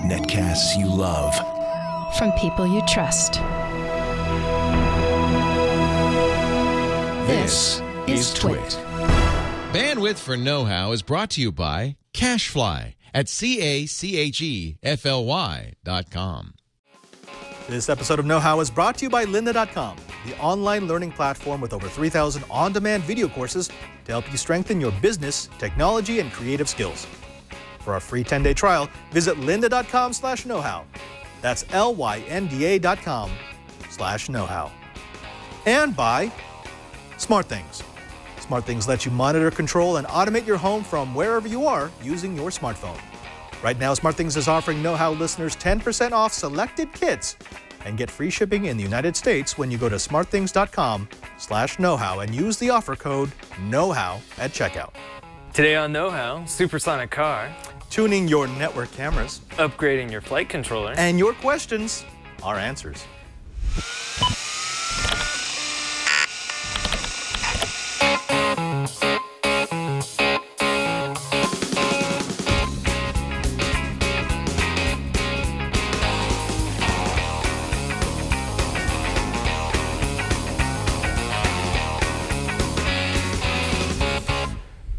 Netcasts you love. From people you trust. This is Twit. Bandwidth for Know-How is brought to you by CacheFly at CacheFly.com. This episode of Know-How is brought to you by Lynda.com, the online learning platform with over 3,000 on-demand video courses to help you strengthen your business, technology, and creative skills. For a free 10-day trial, visit lynda.com/knowhow. That's LYNDA.com/knowhow. And by SmartThings. SmartThings lets you monitor, control, and automate your home from wherever you are using your smartphone. Right now, SmartThings is offering Know-How listeners 10% off selected kits and get free shipping in the United States when you go to smartthings.com/knowhow and use the offer code KNOWHOW at checkout. Today on Know-How, supersonic car, tuning your network cameras, upgrading your flight controller, and your questions are answers.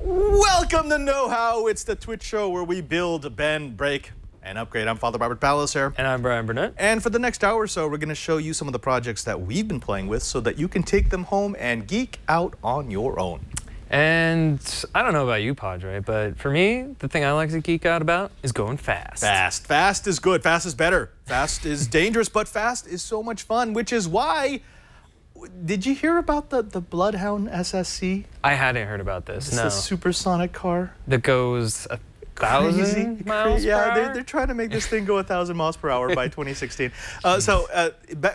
Welcome to Know-How. It's the Twitch show where we build, bend, break, and upgrade. I'm Father Robert Ballecer. And I'm Bryan Burnett. And for the next hour or so, we're going to show you some of the projects that we've been playing with so that you can take them home and geek out on your own. And I don't know about you, Padre, but for me, the thing I like to geek out about is going fast. Fast. Fast is good. Fast is better. Fast is dangerous, but fast is so much fun, which is why... Did you hear about the Bloodhound SSC? I hadn't heard about this, no. It's a supersonic car. That goes 1,000 miles per hour? They're trying to make this thing go 1,000 miles per hour by 2016.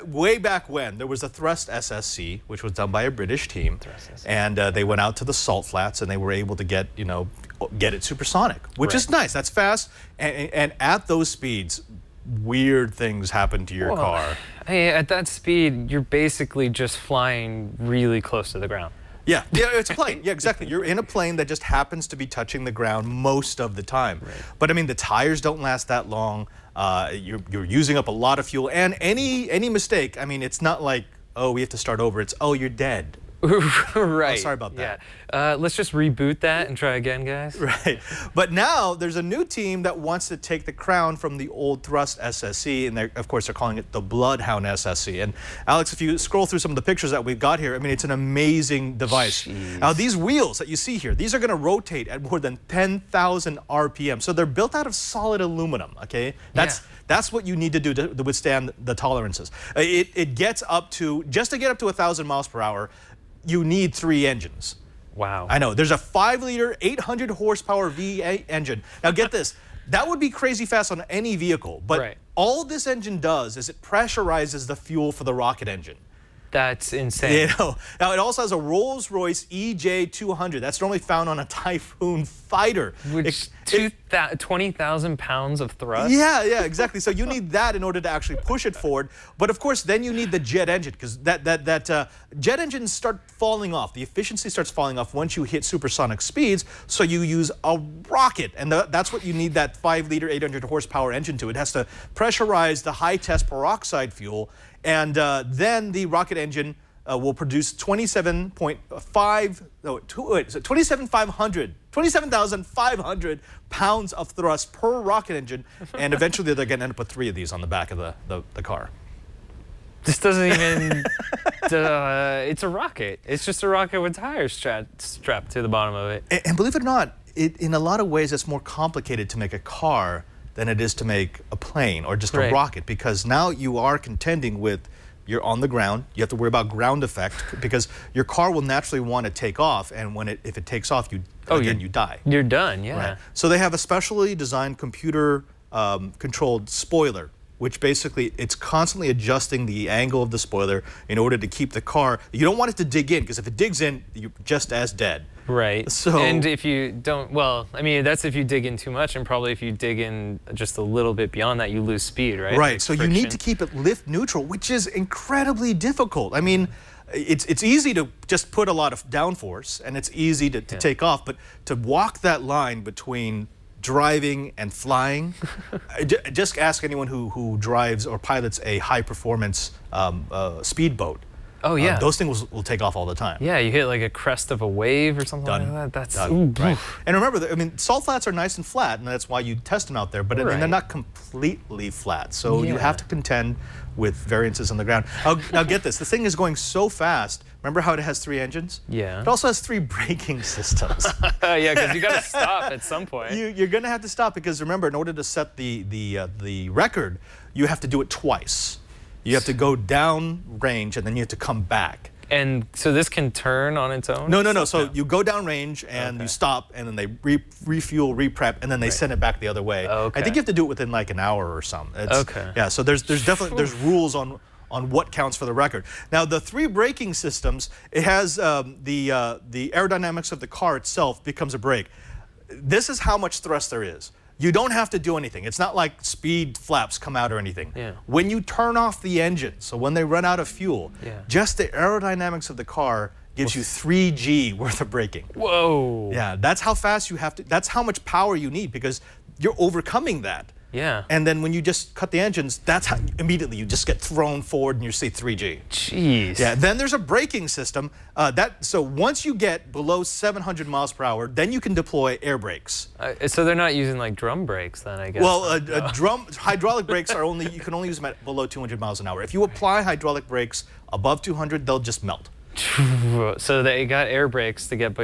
Way back when, there was a Thrust SSC, which was done by a British team. And they went out to the salt flats and they were able to get it supersonic, which is nice. That's fast. And at those speeds, weird things happen to your car. Hey, at that speed, you're basically just flying really close to the ground. Yeah, it's a plane. Yeah, exactly. You're in a plane that just happens to be touching the ground most of the time. Right. But I mean, the tires don't last that long. You're using up a lot of fuel, and any mistake, I mean, it's not like, oh, we have to start over. It's, oh, you're dead. Right. Oh, sorry about that. Yeah. Let's just reboot that and try again, guys. Right. But now there's a new team that wants to take the crown from the old Thrust SSC, and of course they're calling it the Bloodhound SSC. And Alex, if you scroll through some of the pictures that we've got here, I mean, it's an amazing device. Jeez. Now these wheels that you see here, these are going to rotate at more than 10,000 RPM. So they're built out of solid aluminum. Okay. That's what you need to do to withstand the tolerances. It gets up to, just to get up to 1,000 miles per hour, you need 3 engines. Wow. I know. There's a 5-liter, 800 horsepower V8 engine. Now get this. That would be crazy fast on any vehicle, but all this engine does is it pressurizes the fuel for the rocket engine. That's insane. Now it also has a Rolls-Royce EJ200. That's normally found on a Typhoon fighter. Which 20,000 pounds of thrust? Yeah, exactly. So you need that in order to actually push it forward. But of course, then you need the jet engine, because that jet engines start falling off. The efficiency starts falling off once you hit supersonic speeds. So you use a rocket, and that's what you need that 5-liter, 800 horsepower engine to. It has to pressurize the high-test peroxide fuel. And then the rocket engine will produce 27,500 pounds of thrust per rocket engine. And eventually they're going to end up with 3 of these on the back of the car. This doesn't even, it's a rocket. It's just a rocket with tires strapped to the bottom of it. And believe it or not, in a lot of ways it's more complicated to make a car than it is to make a plane or just a rocket, because now you are contending with, you're on the ground, you have to worry about ground effect, because your car will naturally want to take off, and if it takes off, you die. You're done, yeah. Right. So they have a specially designed computer controlled spoiler, which basically, it's constantly adjusting the angle of the spoiler in order to keep the car. You don't want it to dig in, because if it digs in, you're just as dead. Right. So, and if you don't, well, I mean, that's if you dig in too much, and probably if you dig in just a little bit beyond that, you lose speed, right? Right. Like so friction. You need to keep it lift neutral, which is incredibly difficult. I mean, it's easy to just put a lot of downforce, and it's easy to take off, but to walk that line between driving, and flying. Just ask anyone who drives or pilots a high-performance speedboat. Oh, yeah. Those things will take off all the time. Yeah, you hit like a crest of a wave or something like that. That's right. And remember, I mean, salt flats are nice and flat, and that's why you test them out there, but I mean, they're not completely flat. So you have to contend with variances on the ground. Now get this, the thing is going so fast. Remember how it has 3 engines? Yeah. It also has 3 braking systems. Yeah, because you got to stop at some point. You're going to have to stop because remember, in order to set the record, you have to do it twice. You have to go down range and then you have to come back. And so this can turn on its own? No. So you go down range and you stop and then they refuel, reprep, and then they send it back the other way. I think you have to do it within like an hour or something. Yeah, so there's definitely rules on what counts for the record. Now the 3 braking systems, it has the aerodynamics of the car itself becomes a brake. This is how much thrust there is. You don't have to do anything. It's not like speed flaps come out or anything. When you turn off the engine, so when they run out of fuel, just the aerodynamics of the car gives you 3G worth of braking. Whoa. Yeah, that's how fast you have to, that's how much power you need because you're overcoming that. Yeah. And then when you just cut the engines, that's how immediately you just get thrown forward and you see 3G. Jeez. Yeah. Then there's a braking system. So once you get below 700 miles per hour, then you can deploy air brakes. So they're not using like drum brakes then, I guess. Well, hydraulic brakes are you can only use them at below 200 miles an hour. If you apply hydraulic brakes above 200, they'll just melt. So they got air brakes to get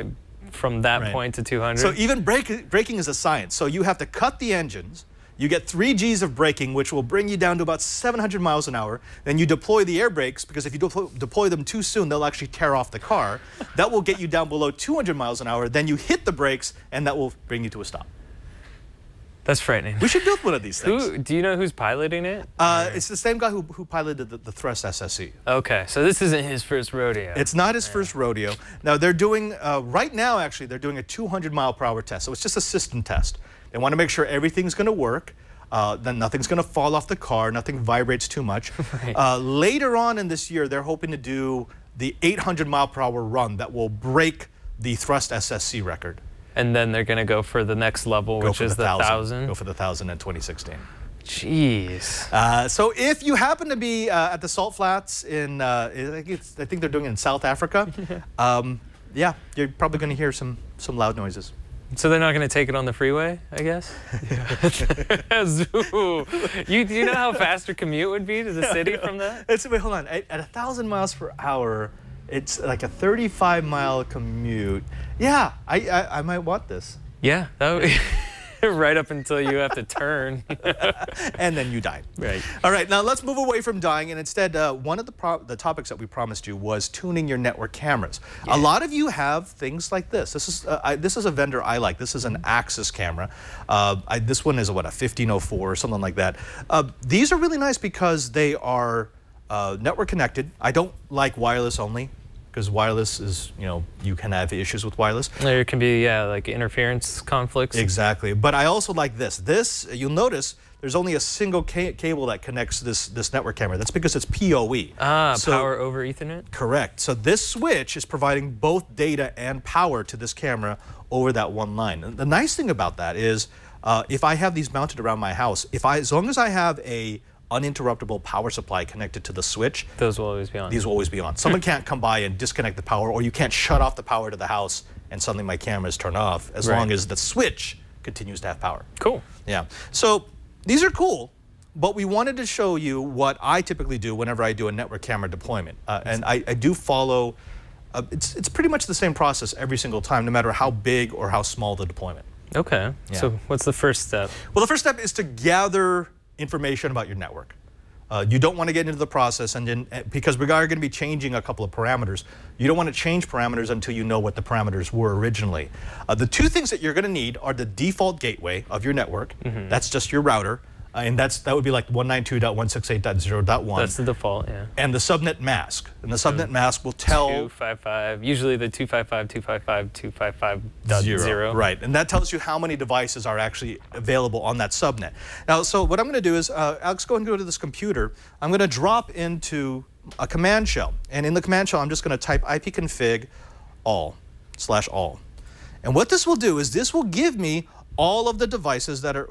from that point to 200. So even braking is a science. So you have to cut the engines. You get 3 Gs of braking, which will bring you down to about 700 miles an hour. Then you deploy the air brakes, because if you deploy them too soon, they'll actually tear off the car. That will get you down below 200 miles an hour. Then you hit the brakes, and that will bring you to a stop. That's frightening. We should build one of these things. Do you know who's piloting it? It's the same guy who piloted the Thrust SSC. Okay, so this isn't his first rodeo. It's not his first rodeo. Now, they're doing, right now, actually, they're doing a 200-mile-per-hour test. So it's just a system test. They want to make sure everything's going to work. Then nothing's going to fall off the car. Nothing vibrates too much. Later on in this year, they're hoping to do the 800-mile-per-hour run that will break the Thrust SSC record. And then they're going to go for the next level, which is the 1,000. Go for the 1,000 in 2016. Jeez. So if you happen to be at the Salt Flats in, I think they're doing it in South Africa, yeah, you're probably going to hear some loud noises. So they're not going to take it on the freeway, I guess? Do you know how fast your commute would be to the city from that? Wait, hold on. At 1,000 miles per hour, it's like a 35-mile commute. Yeah, I might want this. Yeah, that would right up until you have to turn. And then you die. Right. All right, now let's move away from dying, and instead, one of the topics that we promised you was tuning your network cameras. A lot of you have things like this. This is a vendor I like. This is an Axis camera. This one is a 1504 or something like that. These are really nice because they are network connected. I don't like wireless only, because wireless is, you can have issues with wireless. There can be, like interference conflicts. Exactly. But I also like this. This, you'll notice, there's only a single cable that connects this network camera. That's because it's PoE. Power over Ethernet? Correct. So this switch is providing both data and power to this camera over that one line. And the nice thing about that is, if I have these mounted around my house, as long as I have a uninterruptible power supply connected to the switch, those will always be on. These will always be on. Someone can't come by and disconnect the power, or you can't shut off the power to the house and suddenly my camera is turned off, as long as the switch continues to have power. Cool. Yeah. So these are cool, but we wanted to show you what I typically do whenever I do a network camera deployment. And I do follow, it's pretty much the same process every single time, no matter how big or how small the deployment. Okay. Yeah. So what's the first step? Well, the first step is to gather information about your network. You don't want to get into the process, because we are going to be changing a couple of parameters. You don't want to change parameters until you know what the parameters were originally. The 2 things that you're going to need are the default gateway of your network. That's just your router. And that would be like 192.168.0.1. That's the default, yeah. And the subnet mask. And the subnet mask will tell... 255, usually the 255.255.255.0. Right, and that tells you how many devices are actually available on that subnet. Now, so what I'm going to do is, Alex, go ahead and go to this computer. I'm going to drop into a command shell. And in the command shell, I'm just going to type ipconfig all/all. And what this will do is this will give me all of the devices that are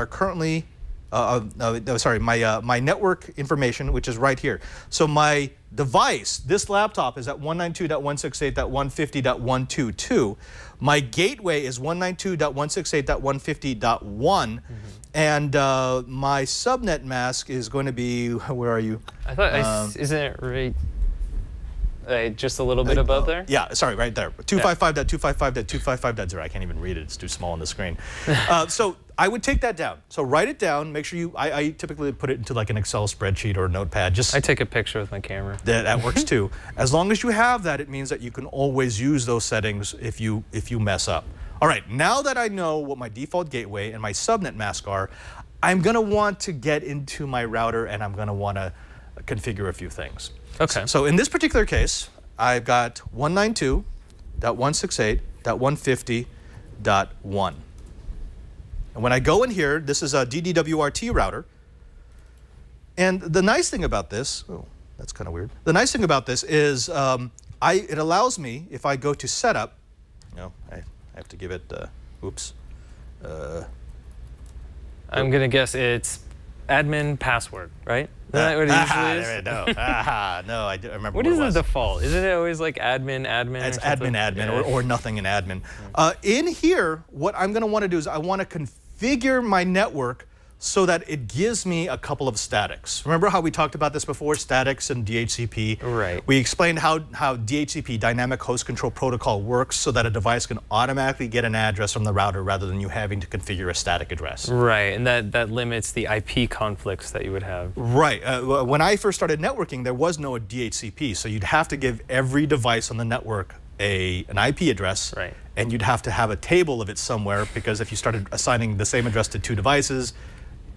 currently my network information, which is right here. So my device, this laptop, is at 192.168.150.122. My gateway is 192.168.150.1, and my subnet mask is going to be, where are you? I thought, isn't it right? Just a little bit above there? Yeah, sorry, right there. 255.255.255.0. I can't even read it. It's too small on the screen. So I would take that down. So write it down. Make sure I typically put it into like an Excel spreadsheet or a notepad. I take a picture with my camera. That works too. As long as you have that, it means that you can always use those settings if you mess up. All right, now that I know what my default gateway and my subnet mask are, I'm going to want to get into my router and I'm going to want to configure a few things. Okay. So in this particular case, I've got 192.168.150.1. And when I go in here, this is a DDWRT router. And the nice thing about this, oh, that's kind of weird. The nice thing about this is it allows me, if I go to setup, I have to give it, oops. I'm going to guess it's admin password, right? Isn't that what it usually is? No, no, I remember what is the default? Isn't it always like admin? It's admin, or nothing in admin. In here, what I'm going to want to do is I want to configure my network so that it gives me a couple of statics. Remember how we talked about this before, statics and DHCP? Right. We explained how DHCP, Dynamic Host Control Protocol, works so that a device can automatically get an address from the router rather than you having to configure a static address. Right, and that limits the IP conflicts that you would have. Right. When I first started networking, there was no DHCP, so you'd have to give every device on the network an IP address, right, and you'd have to have a table of it somewhere, because if you started assigning the same address to two devices,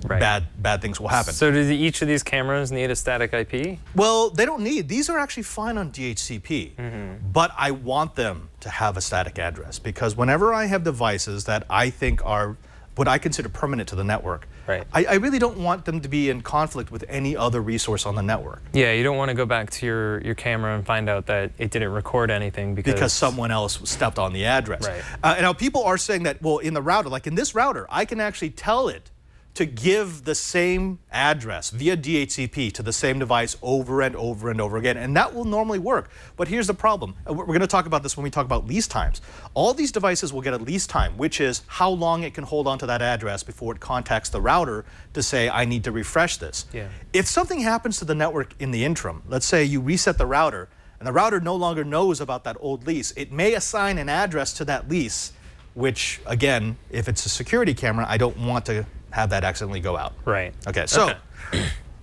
right, bad things will happen. So do each of these cameras need a static IP? Well, they don't need. These are actually fine on DHCP, but I want them to have a static address, because whenever I have devices that I think are what I consider permanent to the network, right, I really don't want them to be in conflict with any other resource on the network. Yeah, you don't want to go back to your camera and find out that it didn't record anything because someone else stepped on the address. Right. And now people are saying that, well, in the router, like in this router, I can actually tell it to give the same address via DHCP to the same device over and over and over again, and that will normally work. But here's the problem. We're going to talk about this when we talk about lease times. All these devices will get a lease time, which is how long it can hold on to that address before it contacts the router to say, I need to refresh this. Yeah. If something happens to the network in the interim, let's say you reset the router, and the router no longer knows about that old lease, it may assign an address to that lease, which, again, if it's a security camera, I don't want to have that accidentally go out. Right. Okay, so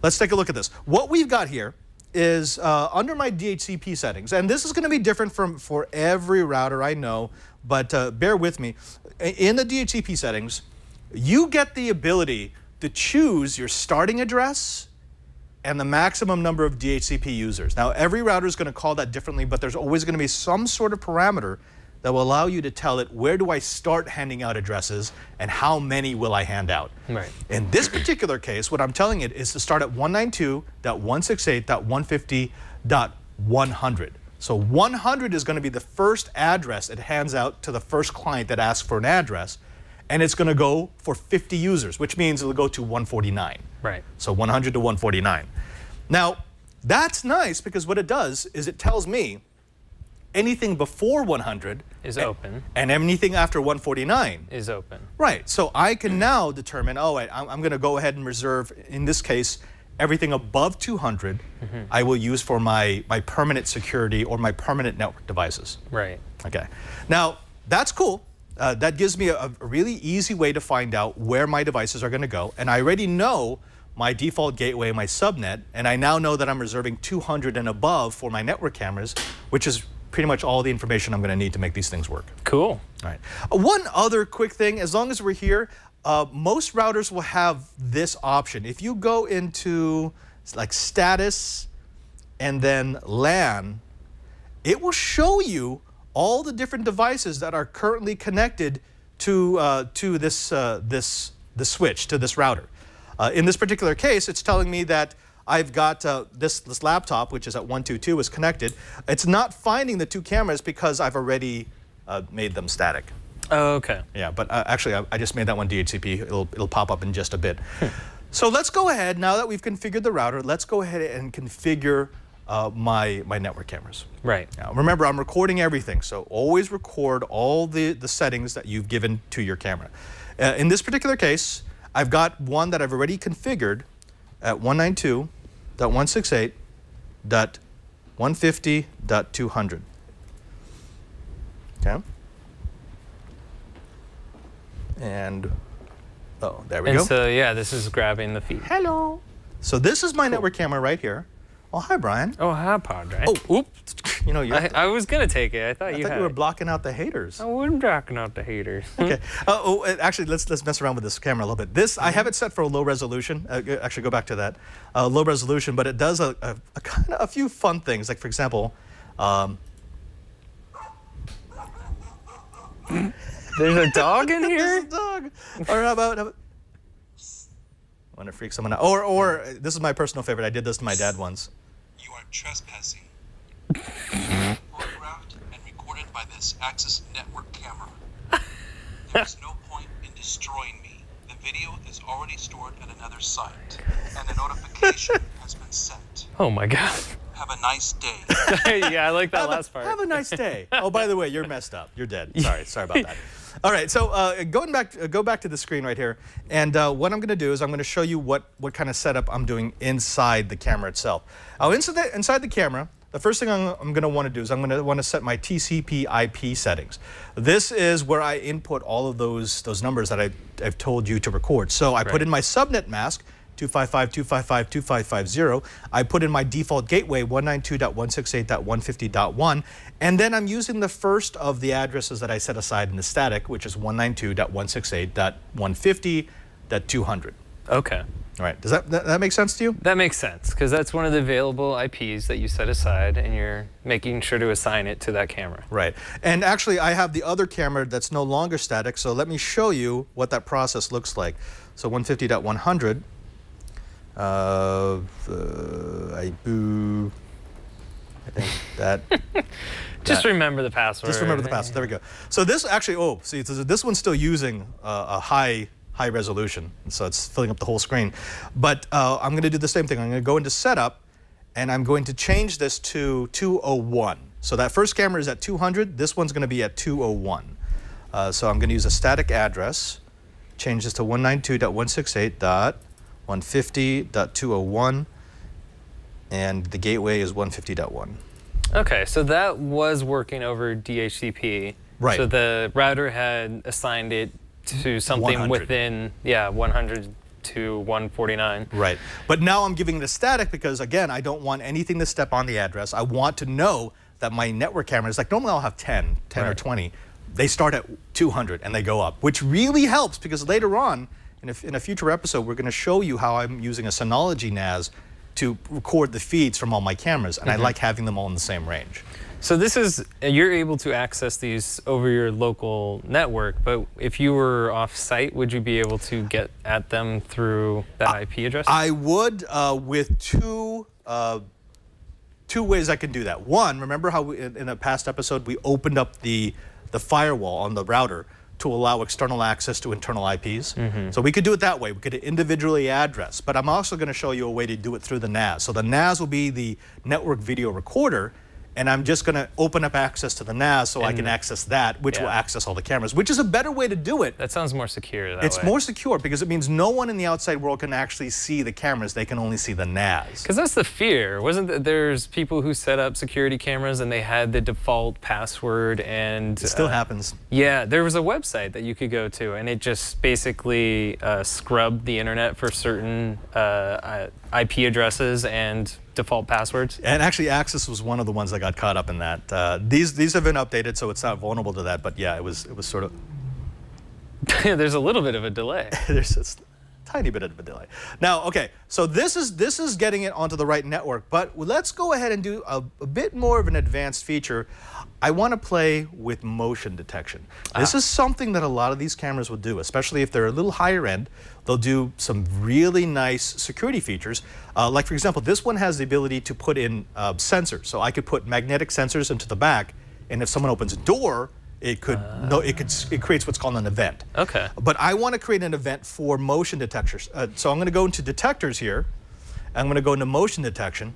let's take a look at this. What we've got here is under my DHCP settings, and this is going to be different for every router, I know, but bear with me. In the DHCP settings, you get the ability to choose your starting address and the maximum number of DHCP users. Now, every router is going to call that differently, but there's always going to be some sort of parameter that will allow you to tell it, where do I start handing out addresses and how many will I hand out? Right. In this particular case, what I'm telling it is to start at 192.168.150.100. So 100 is going to be the first address it hands out to the first client that asks for an address, and it's going to go for 50 users, which means it'll go to 149. Right. So 100 to 149. Now, that's nice, because what it does is it tells me anything before 100 is open, and anything after 149 is open. Right. So I can now determine, oh, wait, I'm going to go ahead and reserve, in this case, everything above 200 I will use for my permanent security or my permanent network devices. Right. Okay. Now, that's cool. That gives me a really easy way to find out where my devices are going to go. And I already know my default gateway, my subnet, and I now know that I'm reserving 200 and above for my network cameras, which is pretty much all the information I'm going to need to make these things work. Cool. All right. One other quick thing, as long as we're here, most routers will have this option. If you go into like status and then LAN, it will show you all the different devices that are currently connected to this switch, to this router. In this particular case, it's telling me that I've got this laptop, which is at 122, is connected. It's not finding the two cameras because I've already made them static. Oh, okay. Yeah, but actually, I just made that one DHCP. It'll pop up in just a bit. So let's go ahead, now that we've configured the router, let's go ahead and configure my network cameras. Right. Now, remember, I'm recording everything, so always record all the settings that you've given to your camera. In this particular case, I've got one that I've already configured at 192.168.150.200. Okay. And, oh, there we go. And so, yeah, this is grabbing the feed. Hello. So this is my network camera right here. Oh, hi, Brian. Oh, hi, Padre. Oh, oops. You know, I was going to take it. I thought you were blocking out the haters. I wasn't blocking out the haters. Okay. Actually, let's mess around with this camera a little bit. This, I have it set for a low resolution. Actually, go back to that. Low resolution, but it does a few fun things. Like, for example, there's a dog in here? There's a dog. Or how about want to freak someone out. Or this is my personal favorite. I did this to my dad once. You are trespassing. Photographed and recorded by this Access network camera. There is no point in destroying me. The video is already stored at another site, and a notification has been sent. Oh my God. Have a nice day. Yeah, I like that last part. Have a nice day. Oh, by the way, you're messed up. You're dead. Sorry about that. All right, so go back to the screen right here, and what I'm going to do is I'm going to show you what kind of setup I'm doing inside the camera itself. Inside the camera, the first thing I'm going to want to do is I'm going to want to set my TCP/IP settings. This is where I input all of those numbers that I've told you to record. So I put in my subnet mask, 255.255.2550. I put in my default gateway, 192.168.150.1, and then I'm using the first of the addresses that I set aside in the static, which is 192.168.150.200. Okay. All right, does that make sense to you? That makes sense, because that's one of the available IPs that you set aside, and you're making sure to assign it to that camera. Right, and actually I have the other camera that's no longer static, so let me show you what that process looks like. So 150.100. I think that. Just remember the password. Just remember the password. There we go. So this actually, see, this one's still using a high resolution, so it's filling up the whole screen. But I'm going to do the same thing. I'm going to go into Setup, and I'm going to change this to 201. So that first camera is at 200. This one's going to be at 201. So I'm going to use a static address. Change this to 192.168.150.201, and the gateway is 150.1. Okay, so that was working over DHCP. Right. So the router had assigned it to something 100. within, 100 to 149. Right. But now I'm giving it a static because, again, I don't want anything to step on the address. I want to know that my network cameras, like normally I'll have 10 or 20. They start at 200 and they go up, which really helps because later on, in a future episode, we're going to show you how I'm using a Synology NAS to record the feeds from all my cameras, and I like having them all in the same range. So this is, you're able to access these over your local network, but if you were off-site, would you be able to get at them through that IP address? I would with two ways I can do that. One, remember how in a past episode we opened up the firewall on the router to allow external access to internal IPs. So we could do it that way. We could individually address, but I'm also going to show you a way to do it through the NAS. So the NAS will be the network video recorder, and I'm just going to open up access to the NAS so I can access that, which will access all the cameras, which is a better way to do it. That sounds more secure that way. It's more secure because it means no one in the outside world can actually see the cameras. They can only see the NAS. Because that's the fear. Wasn't that there's people who set up security cameras and they had the default password and... It still happens. Yeah, there was a website that you could go to and it just basically scrubbed the internet for certain IP addresses and default passwords. And actually, Access was one of the ones that got caught up in that. These have been updated, so it's not vulnerable to that. But yeah, it was sort of. There's a little bit of a delay. There's a tiny bit of a delay. Now, okay, so this is getting it onto the right network. But let's go ahead and do a bit more of an advanced feature. I want to play with motion detection. This is something that a lot of these cameras will do, especially if they're a little higher end. They'll do some really nice security features. Like, for example, this one has the ability to put in sensors. So I could put magnetic sensors into the back, and if someone opens a door, it creates what's called an event. Okay. But I want to create an event for motion detectors. So I'm going to go into detectors here. I'm going to go into motion detection.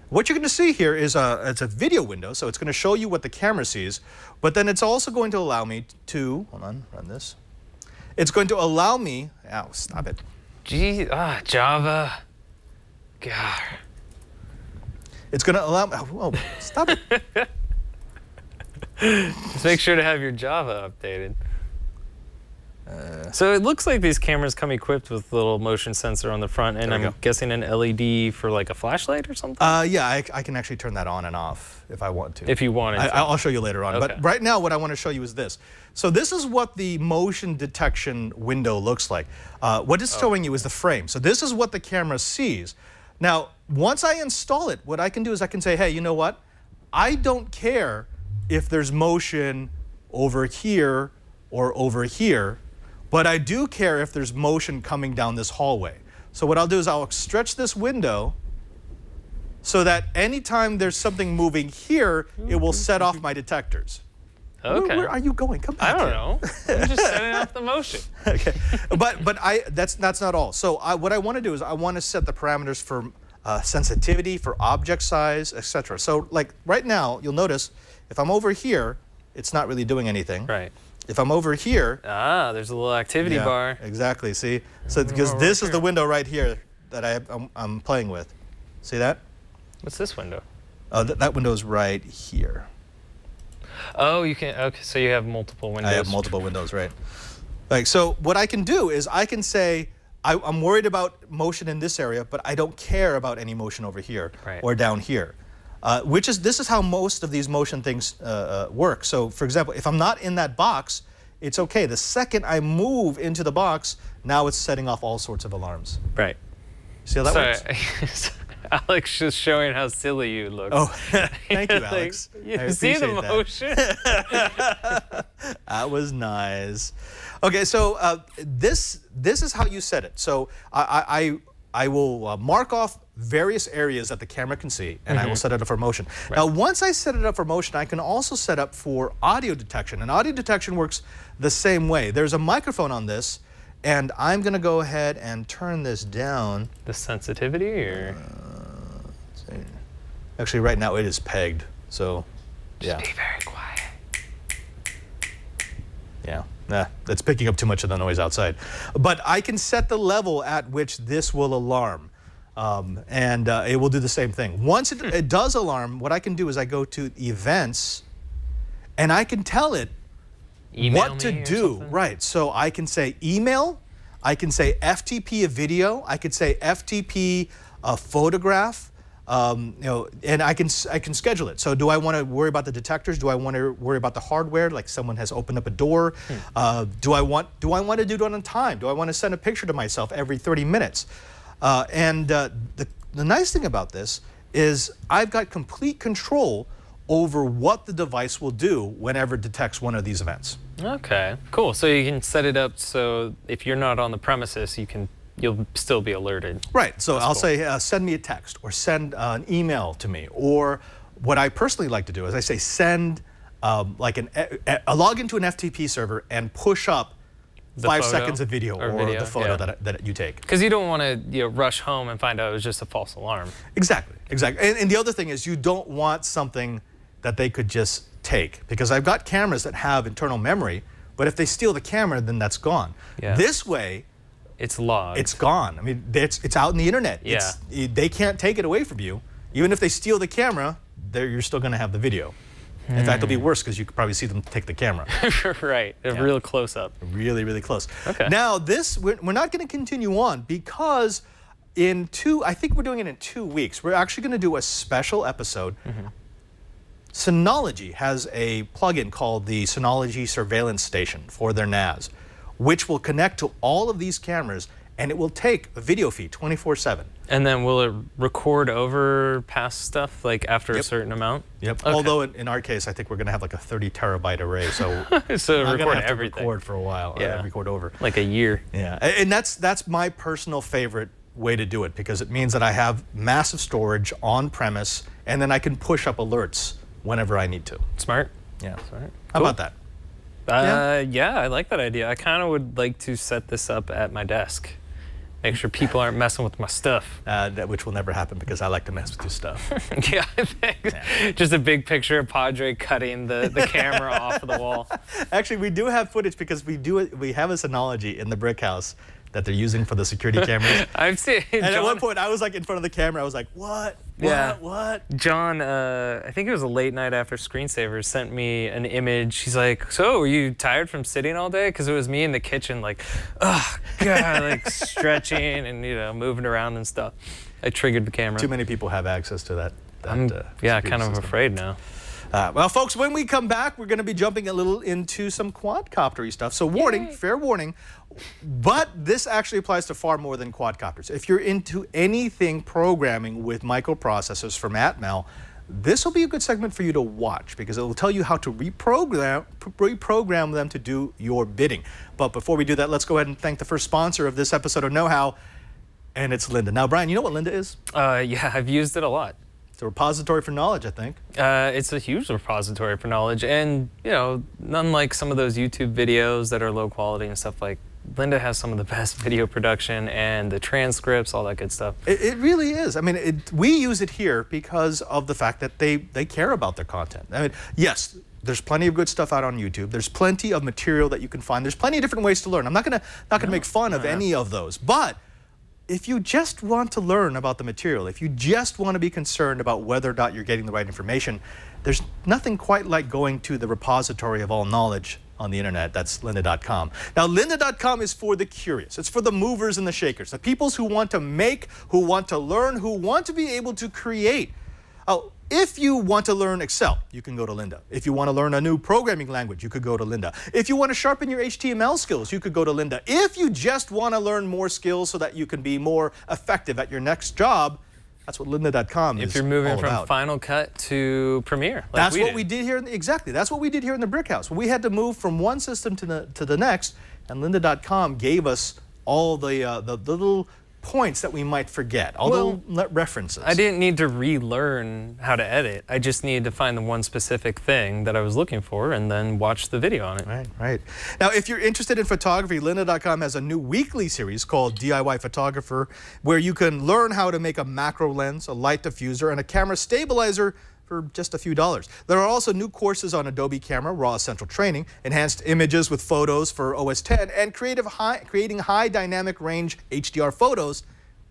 What you're going to see here is it's a video window, so it's going to show you what the camera sees, but then it's also going to allow me to, hold on, run this. It's going to allow me, ow, stop it. Gee, Java. God. It's going to allow me, oh, stop it. Just make sure to have your Java updated. So it looks like these cameras come equipped with a little motion sensor on the front, and I'm guessing an LED for like a flashlight or something? Yeah, I can actually turn that on and off if I want to. If you wanted to. I'll show you later on. Okay. But right now, what I want to show you is this. So this is what the motion detection window looks like. What it's showing you is the frame. So this is what the camera sees. Now, once I install it, what I can do is I can say, hey, you know what? I don't care if there's motion over here or over here, but I do care if there's motion coming down this hallway. So what I'll do is I'll stretch this window so that anytime there's something moving here, it will set off my detectors. Okay. Where are you going? Come back. I don't know. I'm just setting off the motion. Okay, but that's not all. So what I want to do is I want to set the parameters for sensitivity, for object size, etc. So like right now, you'll notice if I'm over here, it's not really doing anything. Right. If I'm over here, there's a little activity bar. Exactly. See, so because this is the window right here that I'm playing with. See that? What's this window? That window is right here. Oh, you can. Okay, so you have multiple windows. I have multiple windows, right? Like, so what I can do is I can say I'm worried about motion in this area, but I don't care about any motion over here or down here. This is how most of these motion things work. So, for example, if I'm not in that box, it's okay. The second I move into the box, now it's setting off all sorts of alarms. Right. See how that works? Alex just showing how silly you look. Oh, thank you, Alex. You see the motion? That was nice. Okay, so this is how you set it. So I will mark off various areas that the camera can see, and I will set it up for motion. Right. Now, once I set it up for motion, I can also set up for audio detection. And audio detection works the same way. There's a microphone on this, and I'm going to go ahead and turn this down. The sensitivity, or? Actually, right now it is pegged, so yeah. Just be very quiet. Yeah, that's picking up too much of the noise outside. But I can set the level at which this will alarm, and it will do the same thing. Once it does alarm, what I can do is I go to events, and I can tell it what to do. Right, so I can say email, I can say FTP a video, I could say FTP a photograph. And I can schedule it. So do I want to worry about the detectors? Do I want to worry about the hardware, like someone has opened up a door? Do I want to do it on time? Do I want to send a picture to myself every 30 minutes? The nice thing about this is I've got complete control over what the device will do whenever it detects one of these events. Okay, cool. So you can set it up so if you're not on the premises, you'll still be alerted. Right, so I'll say send me a text or send an email to me, or what I personally like to do is I say send like log into an FTP server and push up 5 seconds of video or the photo that you take. Because you don't want to rush home and find out it was just a false alarm. Exactly, exactly. And the other thing is you don't want something that they could just take, because I've got cameras that have internal memory, but if they steal the camera, then that's gone. Yeah. This way, it's logged. It's gone. I mean, it's out in the internet. Yeah. They can't take it away from you. Even if they steal the camera, you're still going to have the video. In fact, it'll be worse because you could probably see them take the camera. Right, a real close up. Really, really close. Okay. Now we're not going to continue on because I think we're doing it in 2 weeks. We're actually going to do a special episode. Synology has a plugin called the Synology Surveillance Station for their NAS, which will connect to all of these cameras, and it will take a video feed 24/7. And then will it record over past stuff, like after a certain amount? Yep. Okay. Although in our case, I think we're going to have like a 30 terabyte array, so so I'm record have to everything. record for a while. Yeah. Record over. Like a year. Yeah. And that's my personal favorite way to do it, because it means that I have massive storage on premise, and then I can push up alerts whenever I need to. Smart. Yeah. Right. How about that? Yeah, I like that idea. I kind of would like to set this up at my desk. Make sure people aren't messing with my stuff. Which will never happen because I like to mess with your stuff. Yeah, just a big picture of Padre cutting the camera off of the wall. Actually, we do have footage because we have this analogy in the brick house that they're using for the security cameras. I've seen. And at one point, I was like in front of the camera. I was like, what? What? John, I think it was a late night after Screensavers, sent me an image. He's like, so are you tired from sitting all day? Because it was me in the kitchen, like, oh, God, like stretching and, moving around and stuff. I triggered the camera. Too many people have access to that. Yeah, kind of afraid now. Well, folks, when we come back, we're going to be jumping a little into some quadcopter-y stuff. So warning, fair warning, but this actually applies to far more than quadcopters. If you're into anything programming with microprocessors from Atmel, this will be a good segment for you to watch because it will tell you how to reprogram them to do your bidding. But before we do that, let's go ahead and thank the first sponsor of this episode of Know How, and it's Lynda. Now, Brian, you know what Lynda is? Yeah, I've used it a lot. It's a repository for knowledge, I think. It's a huge repository for knowledge, and unlike some of those YouTube videos that are low quality and stuff, like Lynda has some of the best video production and the transcripts, all that good stuff. It really is. I mean, we use it here because of the fact that they care about their content. I mean, yes, there's plenty of good stuff out on YouTube. There's plenty of material that you can find. There's plenty of different ways to learn. I'm not gonna make fun of any of those, but if you just want to learn about the material, if you just want to be concerned about whether or not you're getting the right information, there's nothing quite like going to the repository of all knowledge on the internet. That's lynda.com. Now, lynda.com is for the curious. It's for the movers and the shakers, the people who want to make, who want to learn, who want to be able to create. Oh, if you want to learn Excel, you can go to Lynda. If you want to learn a new programming language, you could go to Lynda. If you want to sharpen your HTML skills, you could go to Lynda. If you just want to learn more skills so that you can be more effective at your next job, that's what lynda.com is all about. If you're moving from Final Cut to Premiere. That's what we did here. Exactly. That's what we did here in the brick house. We had to move from one system to the next, and lynda.com gave us all the little points that we might forget, all the references. I didn't need to relearn how to edit. I just needed to find the one specific thing that I was looking for and then watch the video on it. Right. Now, if you're interested in photography, lynda.com has a new weekly series called DIY Photographer, where you can learn how to make a macro lens, a light diffuser, and a camera stabilizer for just a few dollars. There are also new courses on Adobe Camera, Raw Essential Training, enhanced images with photos for OS X, and creating high dynamic range HDR photos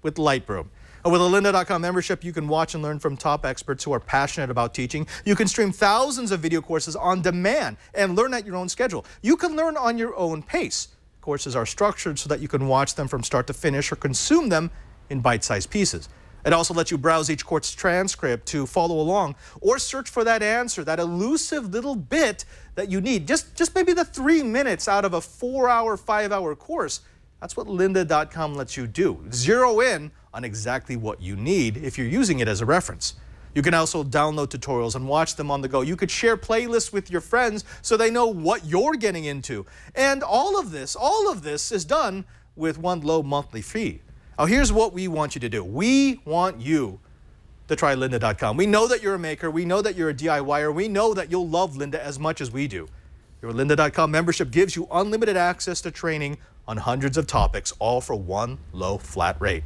with Lightroom. And with a lynda.com membership, you can watch and learn from top experts who are passionate about teaching. You can stream thousands of video courses on demand and learn at your own schedule. You can learn on your own pace. Courses are structured so that you can watch them from start to finish or consume them in bite-sized pieces. It also lets you browse each course transcript to follow along or search for that answer, that elusive little bit that you need. Just maybe the 3 minutes out of a 4-hour, 5-hour course. That's what lynda.com lets you do. Zero in on exactly what you need if you're using it as a reference. You can also download tutorials and watch them on the go. You could share playlists with your friends so they know what you're getting into. And all of this is done with one low monthly fee. Now, here's what we want you to do. We want you to try lynda.com. We know that you're a maker. We know that you're a DIYer. We know that you'll love Lynda as much as we do. Your lynda.com membership gives you unlimited access to training on hundreds of topics, all for one low flat rate.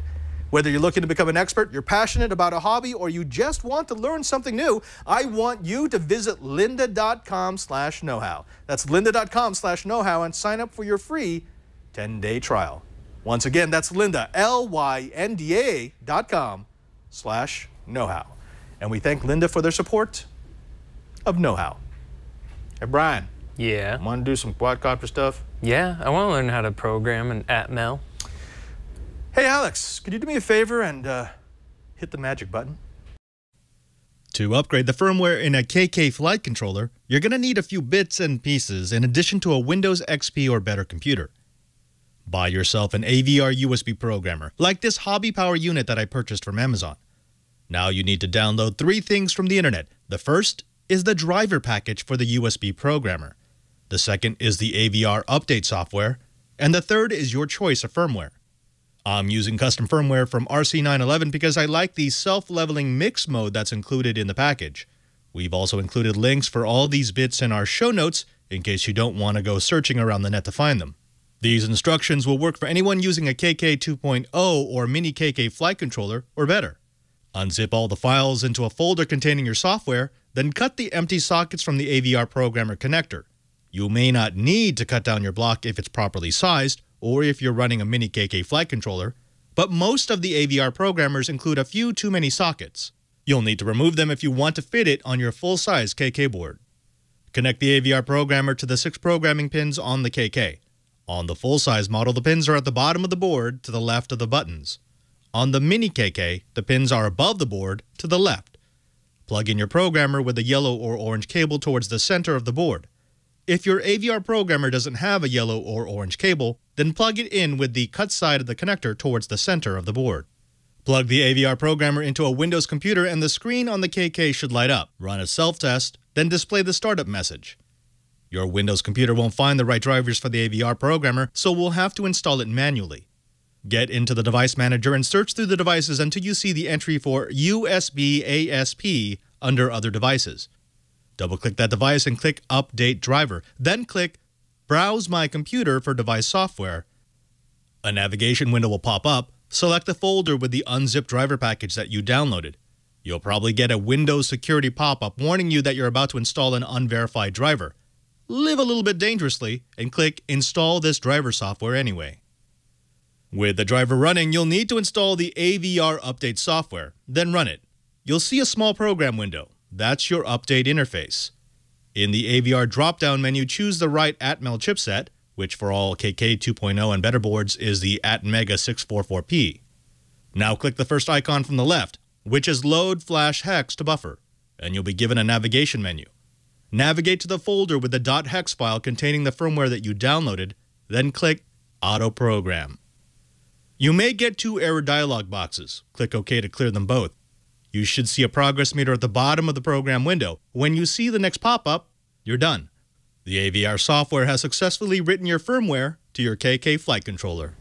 Whether you're looking to become an expert, you're passionate about a hobby, or you just want to learn something new, I want you to visit lynda.com/knowhow. That's lynda.com/knowhow and sign up for your free 10-day trial. Once again, that's Lynda, lynda.com/knowhow. And we thank Lynda for their support of Know How. Hey, Brian. Yeah? Want to do some quadcopter stuff? Yeah, I want to learn how to program an Atmel. Hey, Alex, could you do me a favor and hit the magic button? To upgrade the firmware in a KK flight controller, you're going to need a few bits and pieces in addition to a Windows XP or better computer. Buy yourself an AVR USB programmer, like this hobby power unit that I purchased from Amazon. Now you need to download 3 things from the internet. The first is the driver package for the USB programmer. The second is the AVR update software. And the third is your choice of firmware. I'm using custom firmware from RC911 because I like the self-leveling mix mode that's included in the package. We've also included links for all these bits in our show notes in case you don't want to go searching around the net to find them. These instructions will work for anyone using a KK 2.0 or Mini KK flight controller or better. Unzip all the files into a folder containing your software, then cut the empty sockets from the AVR programmer connector. You may not need to cut down your block if it's properly sized or if you're running a Mini KK flight controller, but most of the AVR programmers include a few too many sockets. You'll need to remove them if you want to fit it on your full-size KK board. Connect the AVR programmer to the 6 programming pins on the KK. On the full-size model, the pins are at the bottom of the board to the left of the buttons. On the Mini KK, the pins are above the board to the left. Plug in your programmer with a yellow or orange cable towards the center of the board. If your AVR programmer doesn't have a yellow or orange cable, then plug it in with the cut side of the connector towards the center of the board. Plug the AVR programmer into a Windows computer and the screen on the KK should light up. Run a self-test, then display the startup message. Your Windows computer won't find the right drivers for the AVR programmer, so we'll have to install it manually. Get into the device manager and search through the devices until you see the entry for USB ASP under Other Devices. Double-click that device and click Update Driver. Then click Browse My Computer for device software. A navigation window will pop up. Select the folder with the unzipped driver package that you downloaded. You'll probably get a Windows security pop-up warning you that you're about to install an unverified driver. Live a little bit dangerously and click Install this driver software anyway. With the driver running, you'll need to install the AVR Update software, then run it. You'll see a small program window. That's your update interface. In the AVR drop-down menu, choose the right Atmel chipset, which for all KK 2.0 and better boards is the Atmega 644P. Now click the first icon from the left, which is Load Flash Hex to Buffer, and you'll be given a navigation menu. Navigate to the folder with the .hex file containing the firmware that you downloaded, then click Auto Program. You may get 2 error dialog boxes. Click OK to clear them both. You should see a progress meter at the bottom of the program window. When you see the next pop-up, you're done. The AVR software has successfully written your firmware to your KK flight controller.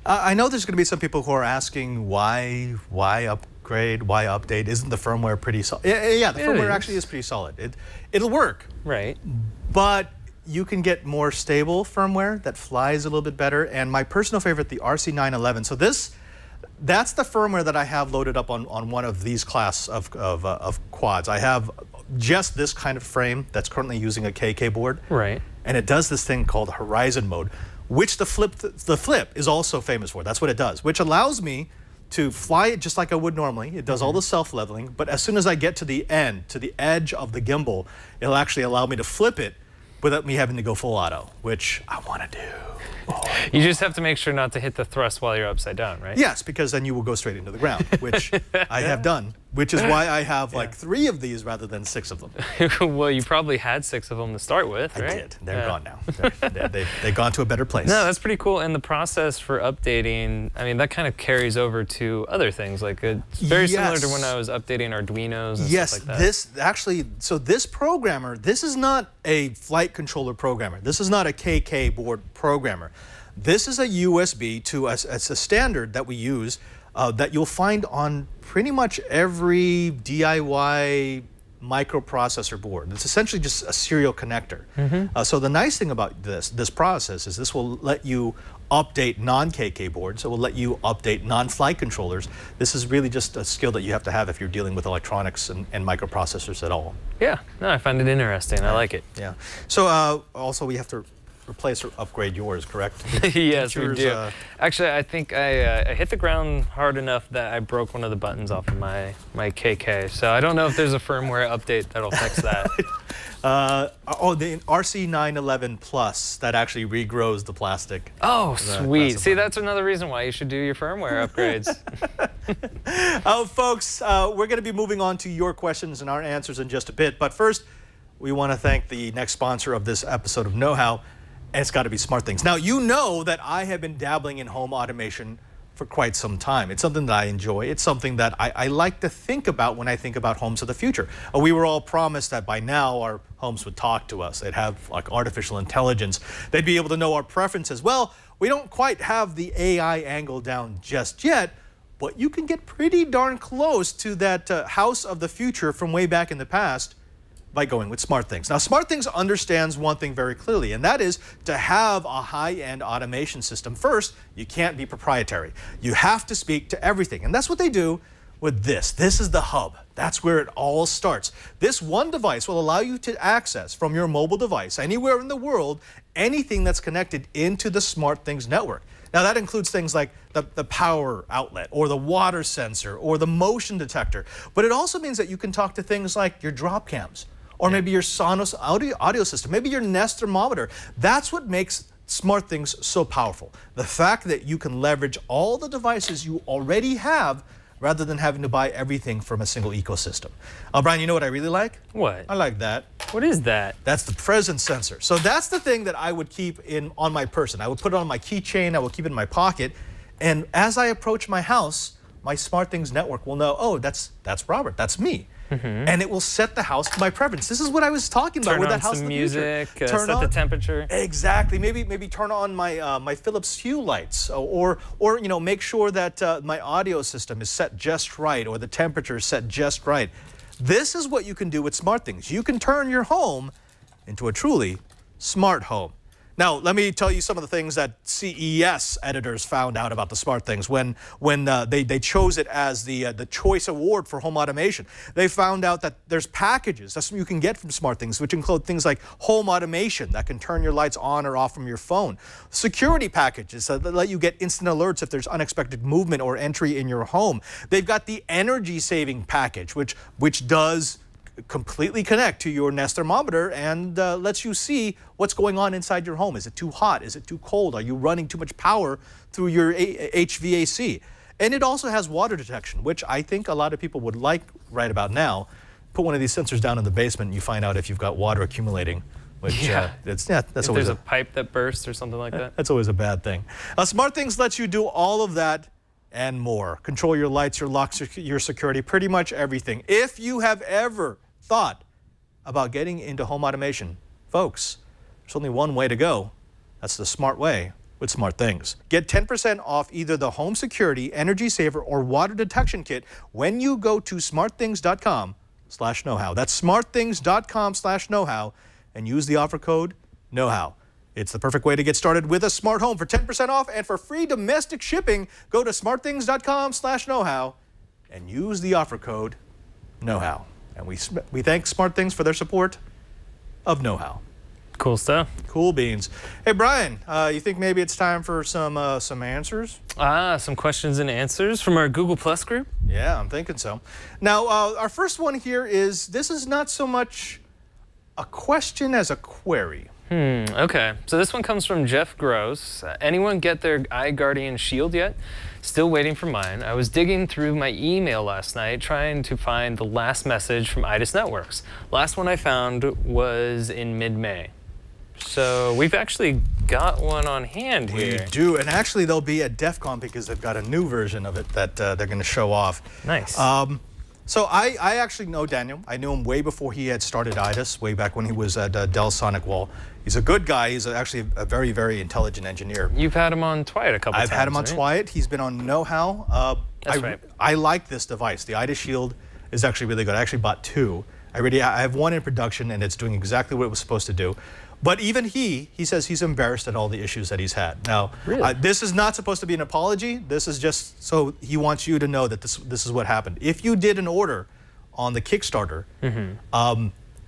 I know there's going to be some people who are asking why upgrade, why update? Isn't the firmware pretty solid? Yeah, the firmware actually is pretty solid. It'll work. Right. But you can get more stable firmware that flies a little bit better. And my personal favorite, the RC911. So that's the firmware that I have loaded up on one of these class of quads. I have just this kind of frame that's currently using a KK board. Right. And it does this thing called Horizon Mode, which the flip is also famous for. That's what it does, which allows me to fly it just like I would normally. It does all the self-leveling, but as soon as I get to the end, to the edge of the gimbal, it'll actually allow me to flip it without me having to go full auto, which I want to do. You just have to make sure not to hit the thrust while you're upside down, right? Yes, because then you will go straight into the ground, which I have done, which is why I have like 3 of these rather than 6 of them. Well, you probably had 6 of them to start with, right? I did. They're gone now. They've gone to a better place. No, that's pretty cool. And the process for updating, I mean, that kind of carries over to other things. Like it's very similar to when I was updating Arduinos and stuff like that. This programmer, this is not a flight controller programmer. This is not a KK board programmer. This is a USB to it's a standard that we use that you'll find on pretty much every DIY microprocessor board. It's essentially just a serial connector. So the nice thing about this process is this will let you update non-KK boards. It will let you update non-flight controllers. This is really just a skill that you have to have if you're dealing with electronics and microprocessors at all. Yeah, no, I find it interesting. I like it. Yeah. So also we have to replace or upgrade yours, correct? Yes, we do. Actually, I think I hit the ground hard enough that I broke one of the buttons off of my KK. So I don't know if there's a firmware update that'll fix that. The RC911 Plus that actually regrows the plastic. Oh, sweet. See, that's another reason why you should do your firmware upgrades. Folks, we're going to be moving on to your questions and our answers in just a bit. But first, we want to thank the next sponsor of this episode of Know How. And it's got to be SmartThings. Now, you know that I have been dabbling in home automation for quite some time. It's something that I enjoy. It's something that I like to think about when I think about homes of the future. We were all promised that by now our homes would talk to us. They'd have like artificial intelligence. They'd be able to know our preferences. Well, we don't quite have the AI angle down just yet, but you can get pretty darn close to that house of the future from way back in the past by going with SmartThings. Now, SmartThings understands one thing very clearly, and that is to have a high-end automation system. First, you can't be proprietary. You have to speak to everything, and that's what they do with this. This is the hub. That's where it all starts. This one device will allow you to access from your mobile device anywhere in the world anything that's connected into the SmartThings network. Now, that includes things like the power outlet or the water sensor or the motion detector, but it also means that you can talk to things like your drop cams, or maybe your Sonos audio system, maybe your Nest thermometer. That's what makes SmartThings so powerful. The fact that you can leverage all the devices you already have rather than having to buy everything from a single ecosystem. Bryan, you know what I really like? What? I like that. What is that? That's the presence sensor. So that's the thing that I would keep on my person. I would put it on my keychain, I would keep it in my pocket, and as I approach my house, my SmartThings network will know, oh, that's Robert, that's me. And it will set the house to my preference. This is what I was talking about with that house Turn in on the some future. music, set the temperature. Exactly. Maybe turn on my my Philips Hue lights, or you know, make sure that my audio system is set just right, or the temperature is set just right. This is what you can do with SmartThings. You can turn your home into a truly smart home. Now, let me tell you some of the things that CES editors found out about the SmartThings when they chose it as the Choice Award for home automation. They found out that there's packages that's what you can get from SmartThings, which include things like home automation that can turn your lights on or off from your phone, security packages that let you get instant alerts if there's unexpected movement or entry in your home. They've got the energy saving package, which does completely connect to your Nest thermometer and lets you see what's going on inside your home. Is it too hot? Is it too cold? Are you running too much power through your HVAC? And it also has water detection, which I think a lot of people would like right about now. Put one of these sensors down in the basement and you find out if you've got water accumulating, which that's if always there's a pipe that bursts or something like that. That's always a bad thing. SmartThings lets you do all of that and more. Control your lights, your locks, your security, pretty much everything. If you have ever thought about getting into home automation, folks, there's only one way to go. That's the smart way with SmartThings. Get 10% off either the home security, energy saver, or water detection kit when you go to smartthings.com/knowhow. That's smartthings.com/knowhow and use the offer code KNOWHOW. It's the perfect way to get started with a smart home. For 10% off and for free domestic shipping, go to smartthings.com/knowhow and use the offer code KNOWHOW. And we thank SmartThings for their support of Know-How. Cool stuff. Cool beans. Hey, Bryan, you think maybe it's time for some answers? Some questions and answers from our Google Plus group? Yeah, I'm thinking so. Now, our first one here is, this is not so much a question as a query. Okay. So this one comes from Jeff Gross. Anyone get their iGuardian Shield yet? Still waiting for mine. I was digging through my email last night trying to find the last message from IDIS Networks. Last one I found was in mid-May. So we've actually got one on hand here. We do, and actually they'll be at DEF CON because they've got a new version of it that they're going to show off. Nice. So I actually know Daniel. I knew him way before he had started IDIS, way back when he was at Dell Sonic Wall. He's a good guy. He's actually a very, very intelligent engineer. You've had him on Twiat a couple times, I've had him on right? Twiat. He's been on Know-How. That's right. I like this device. The IDIS Shield is actually really good. I actually bought two. I have one in production, and it's doing exactly what it was supposed to do. But even he says he's embarrassed at all the issues that he's had. Now, really? This is not supposed to be an apology. This is just so he wants you to know that this is what happened. If you did an order on the Kickstarter,